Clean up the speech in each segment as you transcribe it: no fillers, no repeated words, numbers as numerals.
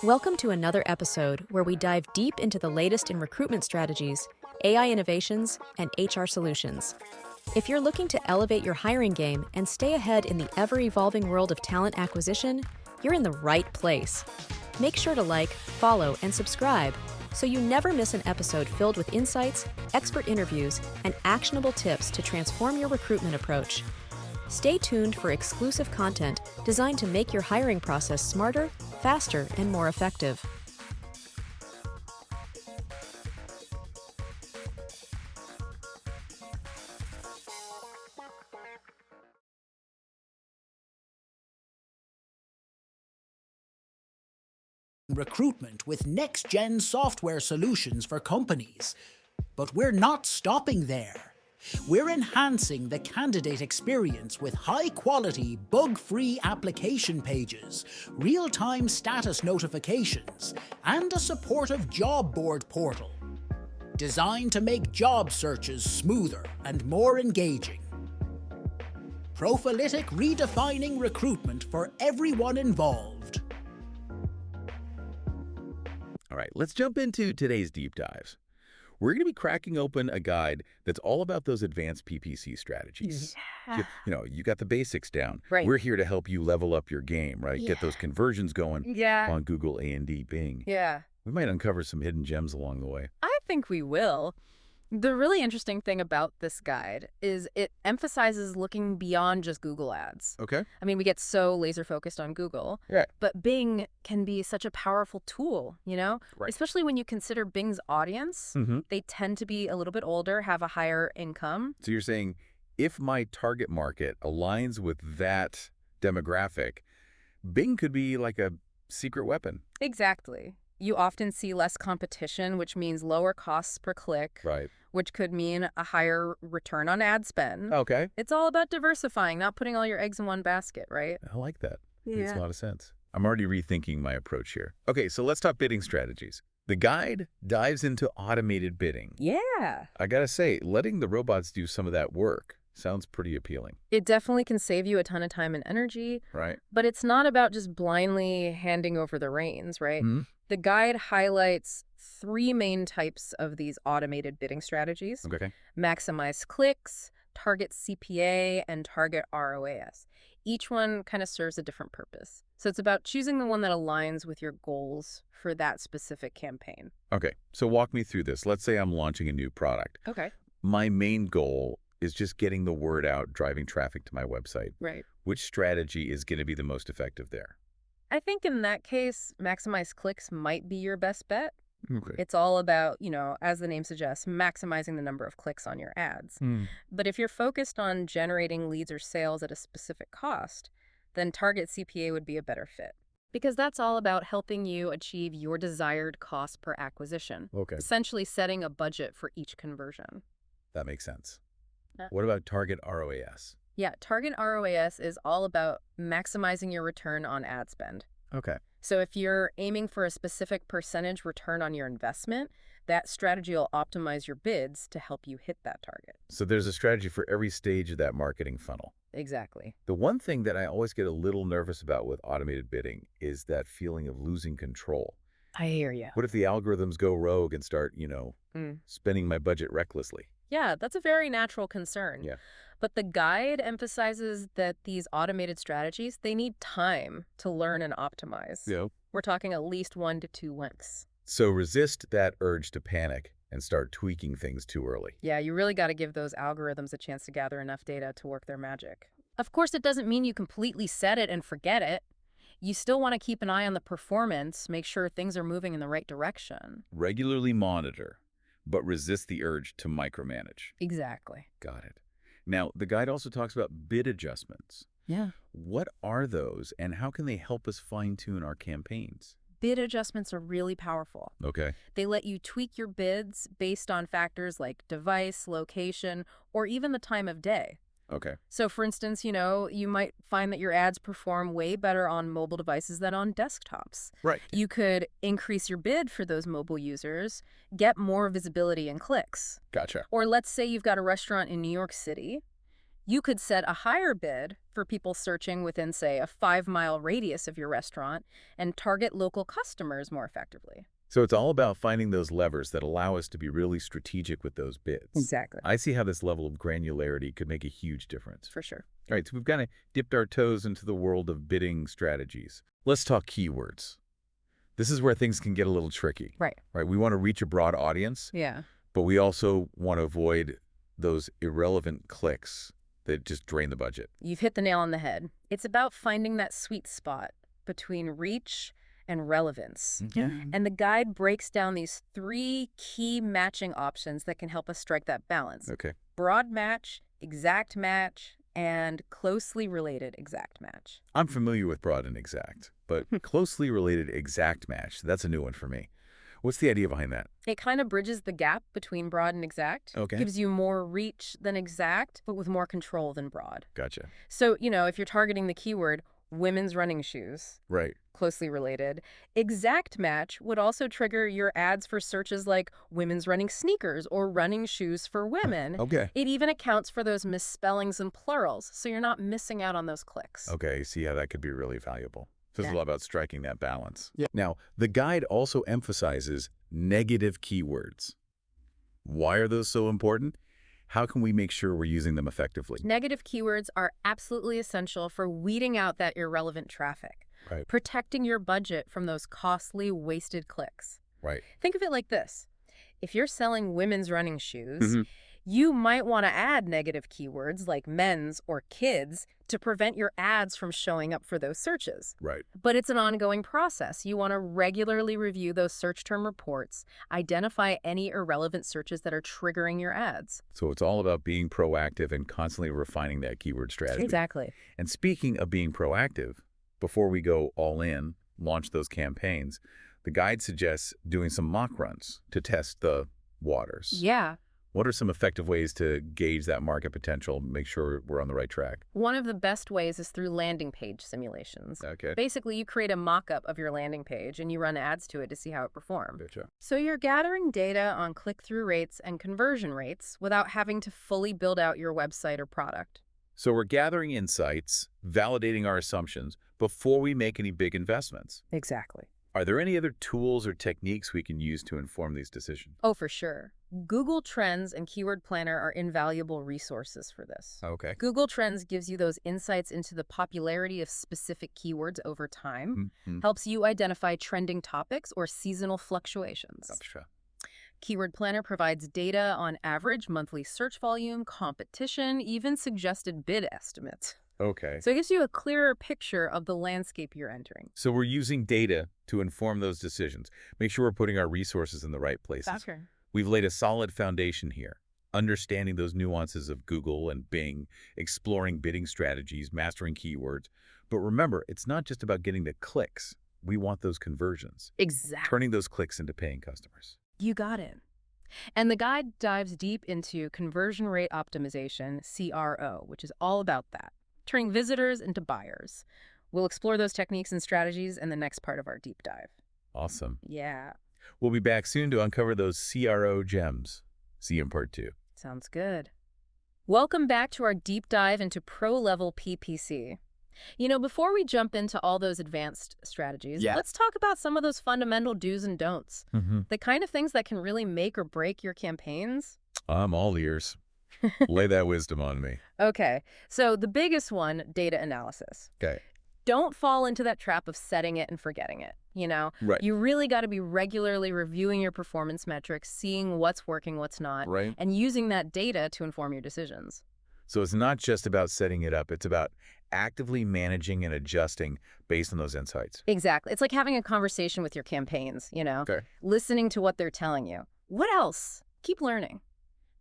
Welcome to another episode where we dive deep into the latest in recruitment strategies, AI innovations, and HR solutions. If you're looking to elevate your hiring game and stay ahead in the ever-evolving world of talent acquisition, you're in the right place. Make sure to like, follow, and subscribe so you never miss an episode filled with insights, expert interviews, and actionable tips to transform your recruitment approach. Stay tuned for exclusive content designed to make your hiring process smarter, faster, and more effective. Recruitment with next-gen software solutions for companies. But we're not stopping there. We're enhancing the candidate experience with high-quality, bug-free application pages, real-time status notifications, and a supportive job board portal. Designed to make job searches smoother and more engaging. Profilytic redefining recruitment for everyone involved. All right, let's jump into today's deep dives. We're going to be cracking open a guide that's all about those advanced PPC strategies. Yeah. You got the basics down. Right. We're here to help you level up your game, right? Get those conversions going on Google, A&D, Bing. Yeah. We might uncover some hidden gems along the way. I think we will. The really interesting thing about this guide is it emphasizes looking beyond just Google ads. Okay. I mean, we get so laser focused on Google, but Bing can be such a powerful tool, Right. Especially when you consider Bing's audience. They tend to be a little bit older, have a higher income. So you're saying if my target market aligns with that demographic, Bing could be like a secret weapon. Exactly. You often see less competition, which means lower costs per click, Right. which could mean a higher return on ad spend. Okay. It's all about diversifying, not putting all your eggs in one basket, right? I like that. Makes a lot of sense. I'm already rethinking my approach here. Okay, so let's talk bidding strategies. The guide dives into automated bidding. Yeah. I gotta say, letting the robots do some of that work sounds pretty appealing. It definitely can save you a ton of time and energy, Right. but it's not about just blindly handing over the reins, right? The guide highlights three main types of these automated bidding strategies. Okay. Maximize clicks, target CPA, and target ROAS. Each one kind of serves a different purpose. So it's about choosing the one that aligns with your goals for that specific campaign. Okay, so walk me through this. Let's say I'm launching a new product. Okay. My main goal is just getting the word out, driving traffic to my website. Right. Which strategy is going to be the most effective there? I think in that case, maximize clicks might be your best bet. Okay. It's all about, as the name suggests, maximizing the number of clicks on your ads. But if you're focused on generating leads or sales at a specific cost, then target CPA would be a better fit. Because that's all about helping you achieve your desired cost per acquisition. Okay. Essentially setting a budget for each conversion. That makes sense. Yeah. What about target ROAS? Yeah, target ROAS is all about maximizing your return on ad spend. Okay. So if you're aiming for a specific percentage return on your investment, that strategy will optimize your bids to help you hit that target. So there's a strategy for every stage of that marketing funnel. Exactly. The one thing that I always get a little nervous about with automated bidding is that feeling of losing control. I hear you. What if the algorithms go rogue and start, spending my budget recklessly? Yeah, that's a very natural concern. Yeah. But the guide emphasizes that these automated strategies, they need time to learn and optimize. Yeah. We're talking at least 1 to 2 weeks. So resist that urge to panic and start tweaking things too early. Yeah, you really got to give those algorithms a chance to gather enough data to work their magic. Of course, it doesn't mean you completely set it and forget it. You still want to keep an eye on the performance, make sure things are moving in the right direction. Regularly monitor, but resist the urge to micromanage. Exactly. Got it. Now, the guide also talks about bid adjustments. Yeah. What are those, and how can they help us fine-tune our campaigns? Bid adjustments are really powerful. Okay. They let you tweak your bids based on factors like device, location, or even the time of day. Okay. So for instance, you might find that your ads perform way better on mobile devices than on desktops. Right. You could increase your bid for those mobile users, get more visibility and clicks. Gotcha. Or let's say you've got a restaurant in New York City. You could set a higher bid for people searching within, say, a 5-mile radius of your restaurant and target local customers more effectively. So it's all about finding those levers that allow us to be really strategic with those bids. Exactly. I see how this level of granularity could make a huge difference. For sure. All right, so we've kind of dipped our toes into the world of bidding strategies. Let's talk keywords. This is where things can get a little tricky. Right. Right, we want to reach a broad audience, Yeah. but we also want to avoid those irrelevant clicks that just drain the budget. You've hit the nail on the head. It's about finding that sweet spot between reach and relevance. Yeah. And the guide breaks down these 3 key matching options that can help us strike that balance. Okay. Broad match, exact match, and closely related exact match. I'm familiar with broad and exact, but closely related exact match, that's a new one for me. What's the idea behind that? It kind of bridges the gap between broad and exact. Okay. Gives you more reach than exact, but with more control than broad. Gotcha. So, if you're targeting the keyword women's running shoes, Right. closely related, exact match would also trigger your ads for searches like women's running sneakers or running shoes for women. Okay. It even accounts for those misspellings and plurals, so you're not missing out on those clicks. Okay, see how that could be really valuable. So it's Yeah. a lot about striking that balance. Yeah. Now, the guide also emphasizes negative keywords. Why are those so important? How can we make sure we're using them effectively? Negative keywords are absolutely essential for weeding out that irrelevant traffic, Right. protecting your budget from those costly, wasted clicks. Right. Think of it like this. If you're selling women's running shoes, Mhm. you might want to add negative keywords like men's or kids to prevent your ads from showing up for those searches. Right. But it's an ongoing process. You want to regularly review those search term reports, identify any irrelevant searches that are triggering your ads. So it's all about being proactive and constantly refining that keyword strategy. Exactly. And speaking of being proactive, before we go all in, launch those campaigns, the guide suggests doing some mock runs to test the waters. Yeah. What are some effective ways to gauge that market potential, make sure we're on the right track? One of the best ways is through landing page simulations. Okay. Basically, you create a mock-up of your landing page and you run ads to it to see how it performed. Gotcha. So you're gathering data on click-through rates and conversion rates without having to fully build out your website or product. So we're gathering insights, validating our assumptions before we make any big investments. Exactly. Are there any other tools or techniques we can use to inform these decisions? Oh, for sure. Google Trends and Keyword Planner are invaluable resources for this. Okay. Google Trends gives you those insights into the popularity of specific keywords over time, Mm-hmm. helps you identify trending topics or seasonal fluctuations. Gotcha. Keyword Planner provides data on average monthly search volume, competition, even suggested bid estimates. Okay. So it gives you a clearer picture of the landscape you're entering. So we're using data to inform those decisions. Make sure we're putting our resources in the right places. We've laid a solid foundation here, understanding those nuances of Google and Bing, exploring bidding strategies, mastering keywords. But remember, it's not just about getting the clicks. We want those conversions, Exactly. turning those clicks into paying customers. You got it. And the guide dives deep into conversion rate optimization, CRO, which is all about that, turning visitors into buyers. We'll explore those techniques and strategies in the next part of our deep dive. Awesome. Yeah, We'll be back soon to uncover those CRO gems. See you in part 2. sounds good. Welcome back to our deep dive into pro-level PPC. Before we jump into all those advanced strategies, let's talk about some of those fundamental do's and don'ts. The kind of things that can really make or break your campaigns. I'm all ears. Lay that wisdom on me. Okay, so the biggest one, data analysis. Okay. Don't fall into that trap of setting it and forgetting it. Right. You really got to be regularly reviewing your performance metrics, seeing what's working, what's not, Right. and using that data to inform your decisions. So it's not just about setting it up. It's about actively managing and adjusting based on those insights. Exactly. It's like having a conversation with your campaigns, Okay. listening to what they're telling you. What else? Keep learning.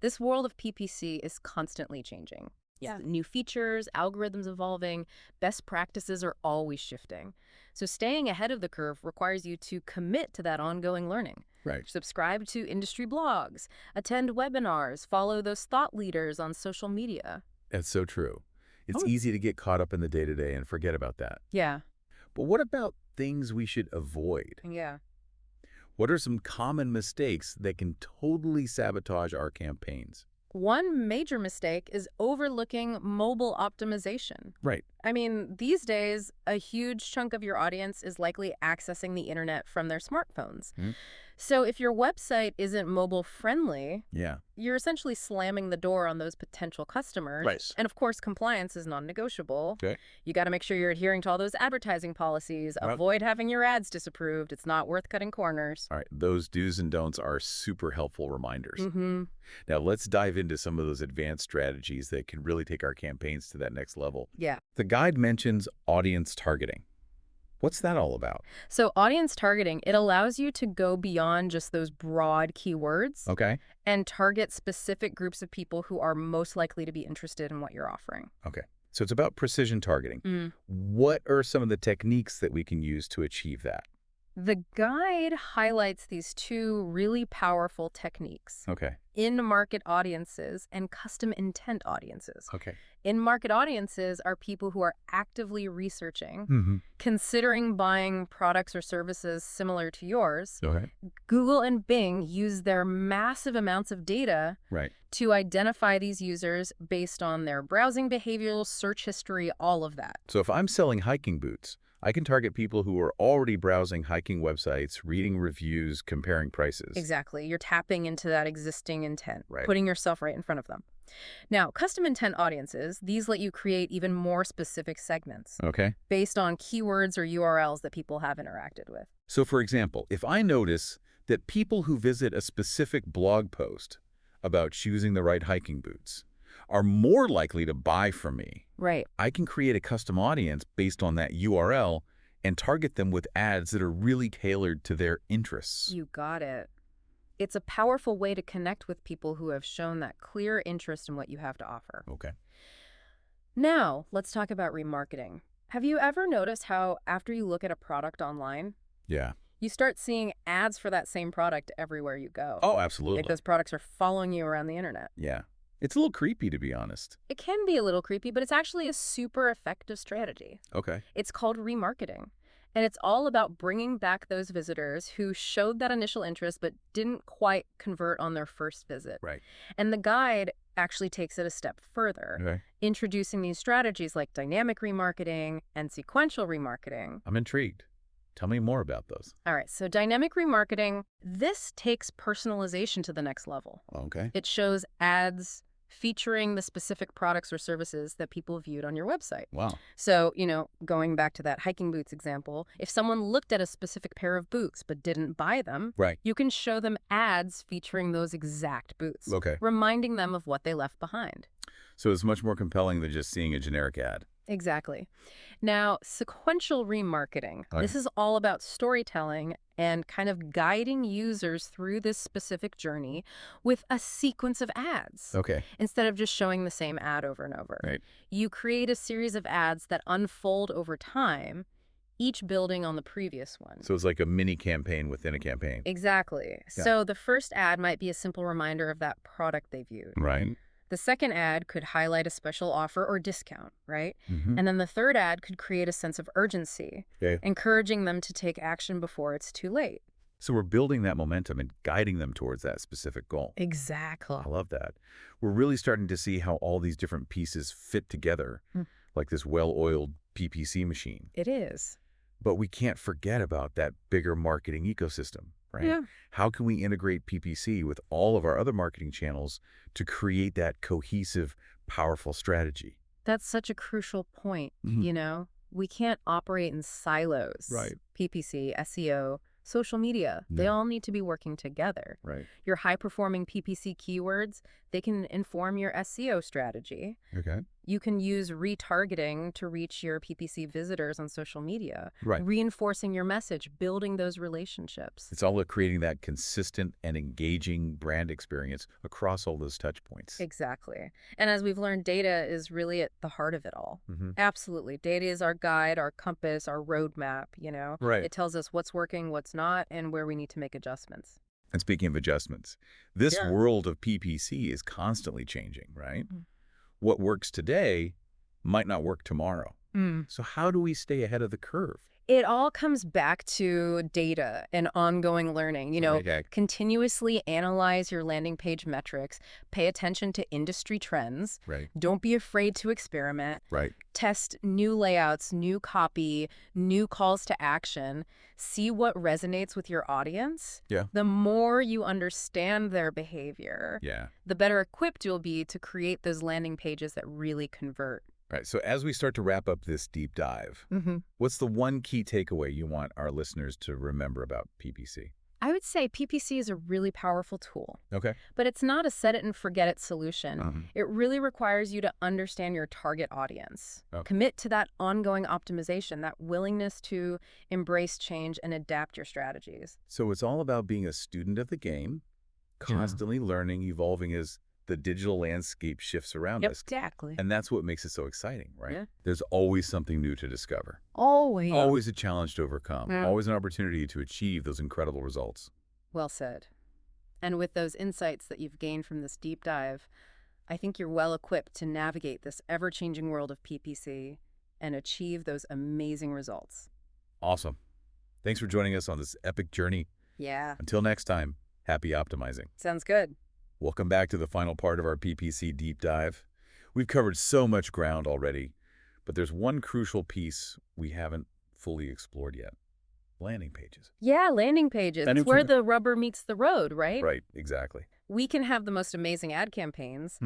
This world of PPC is constantly changing. Yeah. New features, algorithms evolving, best practices are always shifting. So staying ahead of the curve requires you to commit to that ongoing learning. Right. Subscribe to industry blogs, attend webinars, follow those thought leaders on social media. That's so true. It's easy to get caught up in the day-to-day and forget about that. Yeah. But what about things we should avoid? Yeah. What are some common mistakes that can totally sabotage our campaigns? One major mistake is overlooking mobile optimization. Right. I mean, these days, a huge chunk of your audience is likely accessing the internet from their smartphones. So if your website isn't mobile friendly, Yeah. you're essentially slamming the door on those potential customers. Right. And of course, compliance is non-negotiable. Okay. You got to make sure you're adhering to all those advertising policies. Right. Avoid having your ads disapproved. It's not worth cutting corners. All right. Those do's and don'ts are super helpful reminders. Now, let's dive into some of those advanced strategies that can really take our campaigns to that next level. Yeah. The guide mentions audience targeting. What's that all about? So audience targeting, it allows you to go beyond just those broad keywords Okay. and target specific groups of people who are most likely to be interested in what you're offering. Okay. So it's about precision targeting. What are some of the techniques that we can use to achieve that? The guide highlights these two really powerful techniques: Okay. in-market audiences and custom intent audiences. Okay. In-market audiences are people who are actively researching, considering buying products or services similar to yours. Okay. Google and Bing use their massive amounts of data Right. to identify these users based on their browsing behaviors, search history, all of that. So if I'm selling hiking boots, I can target people who are already browsing hiking websites, reading reviews, comparing prices. Exactly. You're tapping into that existing intent, Right. putting yourself right in front of them. Now, custom intent audiences, these let you create even more specific segments Okay. based on keywords or URLs that people have interacted with. So for example, if I notice that people who visit a specific blog post about choosing the right hiking boots are more likely to buy from me, Right. I can create a custom audience based on that URL and target them with ads that are really tailored to their interests. You got it. It's a powerful way to connect with people who have shown that clear interest in what you have to offer. Okay. Now, let's talk about remarketing. Have you ever noticed how after you look at a product online, Yeah. you start seeing ads for that same product everywhere you go? Oh, absolutely. Like those products are following you around the internet. Yeah. It's a little creepy, to be honest. It can be a little creepy, but it's actually a super effective strategy. Okay. It's called remarketing. And it's all about bringing back those visitors who showed that initial interest but didn't quite convert on their first visit. Right. And the guide actually takes it a step further, Okay. introducing these strategies like dynamic remarketing and sequential remarketing. I'm intrigued. Tell me more about those. All right, so dynamic remarketing, this takes personalization to the next level. Okay. It shows ads featuring the specific products or services that people viewed on your website. Wow. So, going back to that hiking boots example, if someone looked at a specific pair of boots but didn't buy them, Right. you can show them ads featuring those exact boots, Okay. reminding them of what they left behind. So it's much more compelling than just seeing a generic ad. Exactly. Now, sequential remarketing. Okay. This is all about storytelling and kind of guiding users through this specific journey with a sequence of ads. Okay. Instead of just showing the same ad over and over. Right. You create a series of ads that unfold over time, each building on the previous one. So it's like a mini campaign within a campaign. Exactly. Yeah. So the first ad might be a simple reminder of that product they viewed. Right. The second ad could highlight a special offer or discount, right? Mm-hmm. And then the third ad could create a sense of urgency, Okay. encouraging them to take action before it's too late. So we're building that momentum and guiding them towards that specific goal. Exactly. I love that. We're really starting to see how all these different pieces fit together, like this well-oiled PPC machine. It is. But we can't forget about that bigger marketing ecosystem, right? Yeah. How can we integrate PPC with all of our other marketing channels to create that cohesive, powerful strategy? That's such a crucial point, Mhm. We can't operate in silos. Right. PPC, SEO, social media, they Yeah. all need to be working together. Right. Your high-performing PPC keywords, they can inform your SEO strategy. Okay. You can use retargeting to reach your PPC visitors on social media, Right. reinforcing your message, building those relationships. It's all about creating that consistent and engaging brand experience across all those touch points. Exactly. And as we've learned, data is really at the heart of it all. Mhm. Absolutely. Data is our guide, our compass, our roadmap, Right. It tells us what's working, what's not, and where we need to make adjustments. And speaking of adjustments, this Yeah. world of PPC is constantly changing, right? Mhm. What works today might not work tomorrow. So how do we stay ahead of the curve? It all comes back to data and ongoing learning. Okay. Continuously analyze your landing page metrics, pay attention to industry trends. Right. Don't be afraid to experiment. Right. Test new layouts, new copy, new calls to action. See what resonates with your audience. Yeah. The more you understand their behavior, Yeah. the better equipped you'll be to create those landing pages that really convert. Right. So as we start to wrap up this deep dive, what's the one key takeaway you want our listeners to remember about PPC? I would say PPC is a really powerful tool, Okay. but it's not a set it and forget it solution. It really requires you to understand your target audience. Okay. Commit to that ongoing optimization, that willingness to embrace change and adapt your strategies. So it's all about being a student of the game, constantly learning, evolving as the digital landscape shifts around us. Exactly. And that's what makes it so exciting, right? Yeah. There's always something new to discover. Always. Always a challenge to overcome. Yeah. Always an opportunity to achieve those incredible results. Well said. And with those insights that you've gained from this deep dive, I think you're well equipped to navigate this ever-changing world of PPC and achieve those amazing results. Awesome. Thanks for joining us on this epic journey. Yeah. Until next time, happy optimizing. Sounds good. Welcome back to the final part of our PPC deep dive. We've covered so much ground already, but there's one crucial piece we haven't fully explored yet. Landing pages. Yeah, landing pages. It's where the rubber meets the road, right? Right, exactly. We can have the most amazing ad campaigns,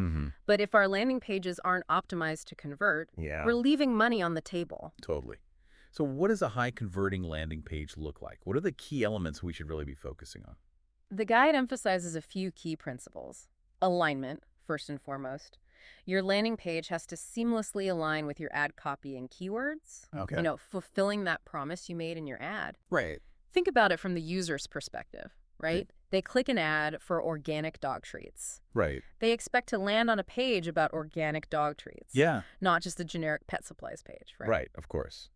but if our landing pages aren't optimized to convert, we're leaving money on the table. Totally. So what does a high-converting landing page look like? What are the key elements we should really be focusing on? The guide emphasizes a few key principles. Alignment, first and foremost. Your landing page has to seamlessly align with your ad copy and keywords. Okay. Fulfilling that promise you made in your ad. Right. Think about it from the user's perspective, right? They click an ad for organic dog treats. Right. They expect to land on a page about organic dog treats. Yeah. Not just a generic pet supplies page, right? Right, of course.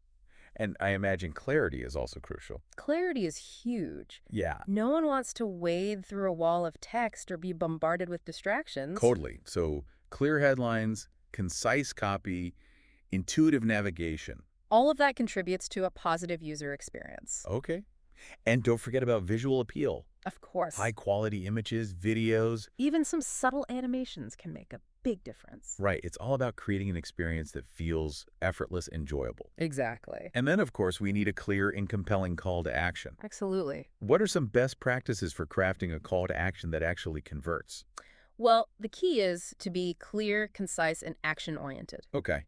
And I imagine clarity is also crucial. Clarity is huge. Yeah. No one wants to wade through a wall of text or be bombarded with distractions. Totally. So clear headlines, concise copy, intuitive navigation. All of that contributes to a positive user experience. Okay. And don't forget about visual appeal. Of course. High-quality images, videos. Even some subtle animations can make a big difference. Right. It's all about creating an experience that feels effortless, enjoyable. Exactly. And then, of course, we need a clear and compelling call to action. Absolutely. What are some best practices for crafting a call to action that actually converts? Well, the key is to be clear, concise, and action-oriented. Okay.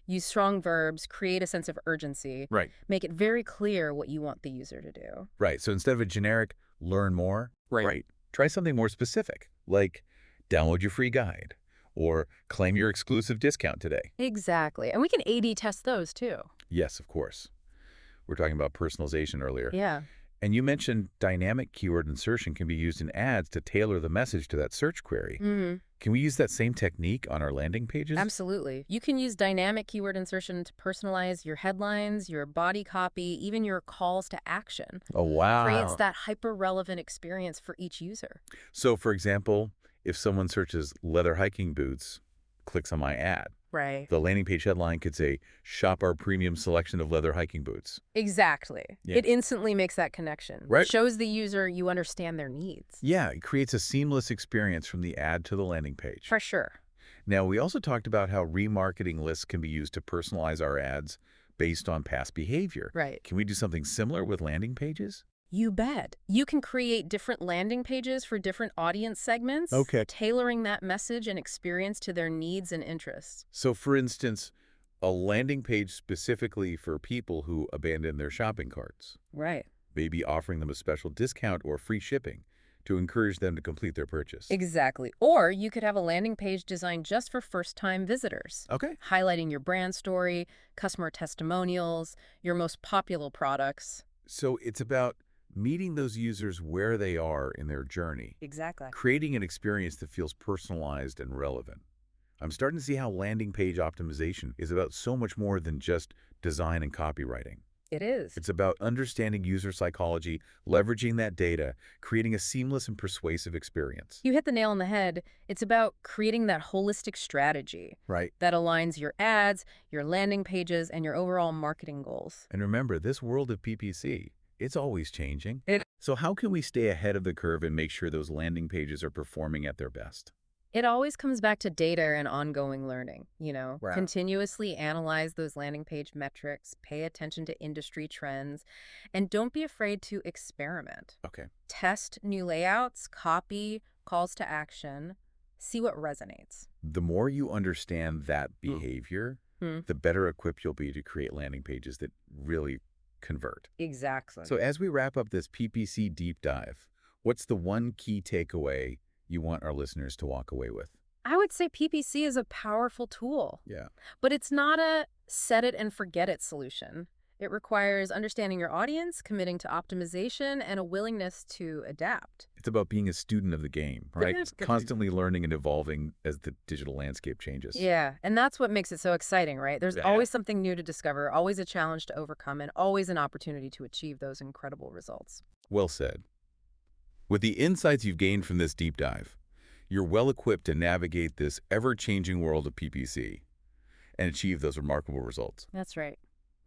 Use strong verbs, create a sense of urgency. Right. Make it very clear what you want the user to do. Right. So instead of a generic, learn more. Right. Try something more specific, like download your free guide or claim your exclusive discount today. Exactly. And we can A/B test those too. Yes, of course. We're talking about personalization earlier. Yeah. And you mentioned dynamic keyword insertion can be used in ads to tailor the message to that search query. Can we use that same technique on our landing pages? Absolutely. You can use dynamic keyword insertion to personalize your headlines, your body copy, even your calls to action. Oh, wow. Creates that hyper-relevant experience for each user. So, for example, if someone searches leather hiking boots, clicks on my ad, Right. the landing page headline could say, shop our premium selection of leather hiking boots. Exactly. Yeah. It instantly makes that connection. Right. Shows the user you understand their needs. Yeah, it creates a seamless experience from the ad to the landing page. For sure. Now, we also talked about how remarketing lists can be used to personalize our ads based on past behavior. Right. Can we do something similar with landing pages? You bet. You can create different landing pages for different audience segments, Okay. tailoring that message and experience to their needs and interests. So, for instance, a landing page specifically for people who abandon their shopping carts, Right. maybe offering them a special discount or free shipping to encourage them to complete their purchase. Exactly. Or you could have a landing page designed just for first-time visitors, Okay. highlighting your brand story, customer testimonials, your most popular products. So it's about meeting those users where they are in their journey, Exactly. creating an experience that feels personalized and relevant. I'm starting to see how landing page optimization is about so much more than just design and copywriting. It is. It's about understanding user psychology, leveraging that data, creating a seamless and persuasive experience. You hit the nail on the head. It's about creating that holistic strategy Right. that aligns your ads, your landing pages, and your overall marketing goals. And remember, this world of PPC, it's always changing. It So how can we stay ahead of the curve and make sure those landing pages are performing at their best? always comes back to data and ongoing learning, Right. Continuously analyze those landing page metrics, pay attention to industry trends, and don't be afraid to experiment. Okay. Test new layouts, copy, calls to action, see what resonates. The more you understand that behavior, the better equipped you'll be to create landing pages that really convert. Exactly. So as we wrap up this PPC deep dive, what's the one key takeaway you want our listeners to walk away with? I would say PPC is a powerful tool, Yeah. but it's not a set it and forget it solution. It requires understanding your audience, committing to optimization, and a willingness to adapt. It's about being a student of the game, right? That's good. Constantly learning and evolving as the digital landscape changes. Yeah, and that's what makes it so exciting, right? There's Yeah. always something new to discover, always a challenge to overcome, and always an opportunity to achieve those incredible results. Well said. With the insights you've gained from this deep dive, you're well equipped to navigate this ever-changing world of PPC and achieve those remarkable results. That's right.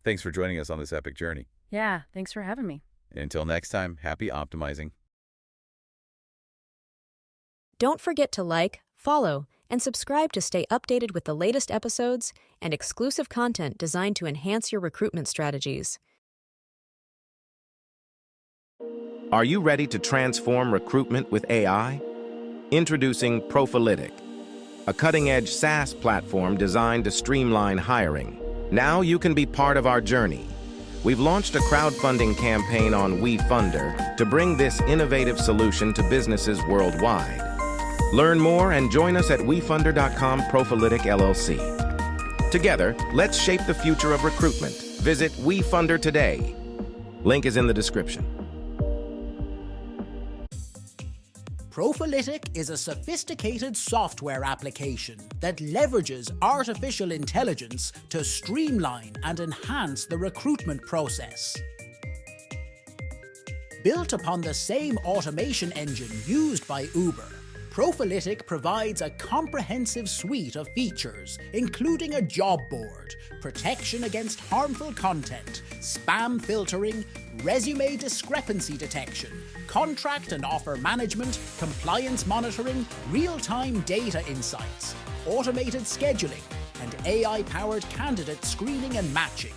Thanks for joining us on this epic journey. Yeah, thanks for having me. And until next time, happy optimizing. Don't forget to like, follow, and subscribe to stay updated with the latest episodes and exclusive content designed to enhance your recruitment strategies. Are you ready to transform recruitment with AI? Introducing Profilytic, a cutting-edge SaaS platform designed to streamline hiring. Now you can be part of our journey. We've launched a crowdfunding campaign on Wefunder to bring this innovative solution to businesses worldwide. Learn more and join us at wefunder.com Profilytic LLC. Together, let's shape the future of recruitment. Visit Wefunder today. Link is in the description. Profilytic is a sophisticated software application that leverages artificial intelligence to streamline and enhance the recruitment process. Built upon the same automation engine used by Uber, Profilytic provides a comprehensive suite of features, including a job board, protection against harmful content, spam filtering, resume discrepancy detection, contract and offer management, compliance monitoring, real-time data insights, automated scheduling, and AI-powered candidate screening and matching.